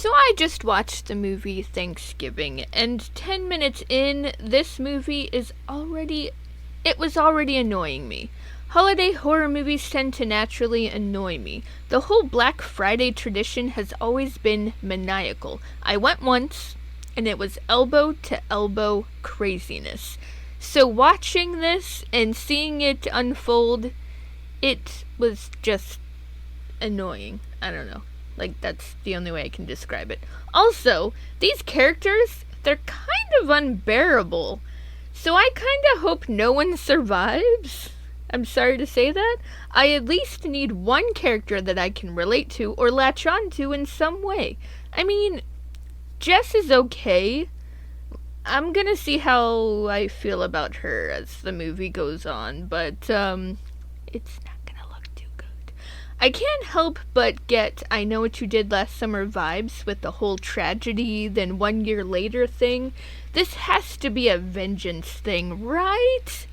So I just watched the movie Thanksgiving, and 10 minutes in, this movie was already annoying me. Holiday horror movies tend to naturally annoy me. The whole Black Friday tradition has always been maniacal. I went once, and it was elbow to elbow craziness. So watching this and seeing it unfold, it was just annoying. I don't know. Like, that's the only way I can describe it. Also, these characters, they're kind of unbearable. So I kind of hope no one survives. I'm sorry to say that. I at least need one character that I can relate to or latch on to in some way. I mean, Jess is okay. I'm gonna see how I feel about her as the movie goes on, but, it's not gonna look too good. I can't help but get I Know What You Did Last Summer vibes with the whole tragedy, then 1 year later thing. This has to be a vengeance thing, right?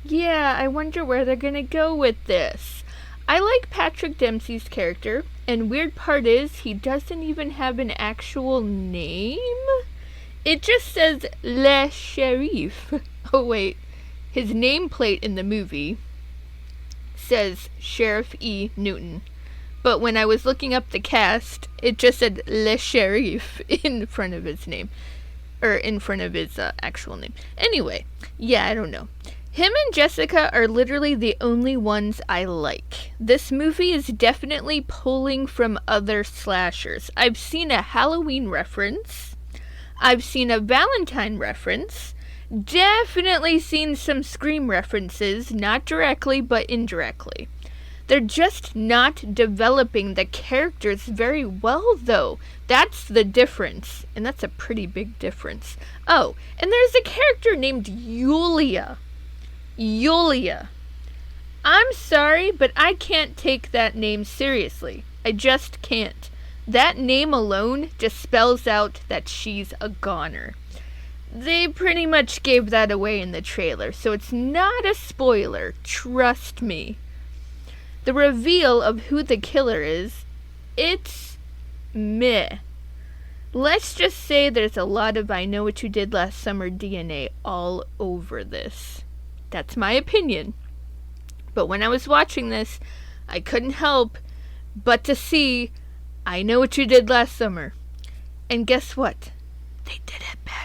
Yeah, I wonder where they're gonna go with this. I like Patrick Dempsey's character, and weird part is he doesn't even have an actual name. It just says Le Sheriff. Oh wait, his nameplate in the movie says Sheriff E. Newton. But when I was looking up the cast, it just said Le Sheriff in front of his name. Or in front of his actual name. Anyway, yeah, I don't know. Him and Jessica are literally the only ones I like. This movie is definitely pulling from other slashers. I've seen a Halloween reference. I've seen a Valentine reference. Definitely seen some Scream references, not directly, but indirectly. They're just not developing the characters very well, though. That's the difference, and that's a pretty big difference. Oh, and there's a character named Yulia. I'm sorry, but I can't take that name seriously. I just can't. That name alone just spells out that she's a goner. They pretty much gave that away in the trailer, so it's not a spoiler, trust me. The reveal of who the killer is, it's meh. Let's just say there's a lot of I Know What You Did Last Summer DNA all over this. That's my opinion. But when I was watching this, I couldn't help but to see I Know What You Did Last Summer. And guess what? They did it better.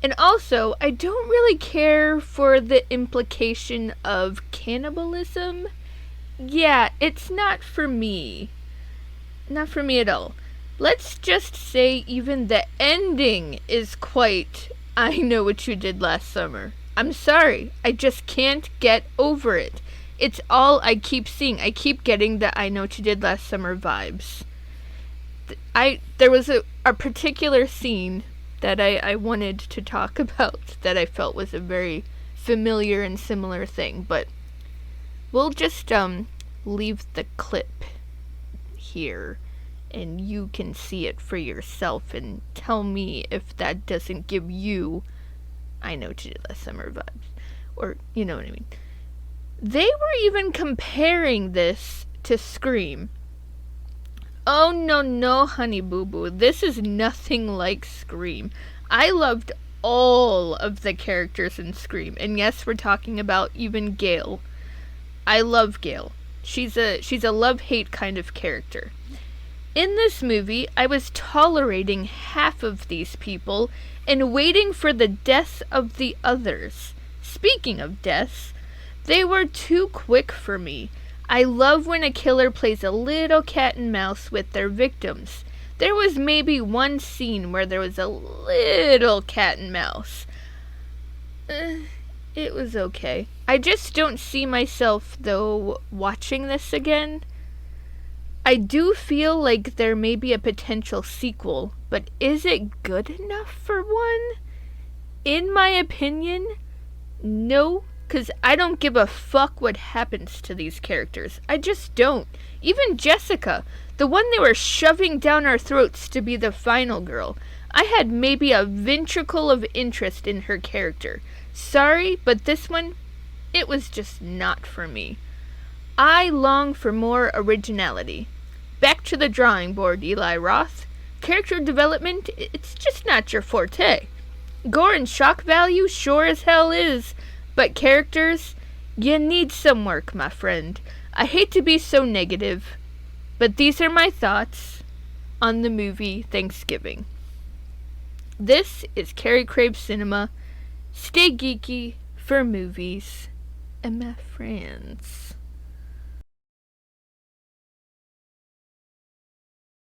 And also, I don't really care for the implication of cannibalism. Yeah, it's not for me. Not for me at all. Let's just say even the ending is quite I Know What You Did Last Summer. I'm sorry, I just can't get over it. It's all I keep seeing. I keep getting the I Know What You Did Last Summer vibes. There was a particular scene that I wanted to talk about that I felt was a very familiar and similar thing, but we'll just leave the clip here and you can see it for yourself and tell me if that doesn't give you I Know What You Did Last Summer vibes. Or, you know what I mean. They were even comparing this to Scream. Oh, no, honey boo boo. This is nothing like Scream. I loved all of the characters in Scream. And yes, we're talking about even Gail. I love Gail. She's a love-hate kind of character. In this movie, I was tolerating half of these people and waiting for the deaths of the others. Speaking of deaths, they were too quick for me. I love when a killer plays a little cat and mouse with their victims. There was maybe one scene where there was a little cat and mouse. It was okay. I just don't see myself, though, watching this again. I do feel like there may be a potential sequel, but is it good enough for one? In my opinion, no, because I don't give a fuck what happens to these characters. I just don't. Even Jessica, the one they were shoving down our throats to be the final girl, I had maybe a ventricle of interest in her character. Sorry, but this one, it was just not for me. I long for more originality. Back to the drawing board, Eli Roth. Character development, it's just not your forte. Gore and shock value sure as hell is, but characters, you need some work, my friend. I hate to be so negative, but these are my thoughts on the movie Thanksgiving. This is Carey Craves Cinema. Stay geeky for movies and my friends.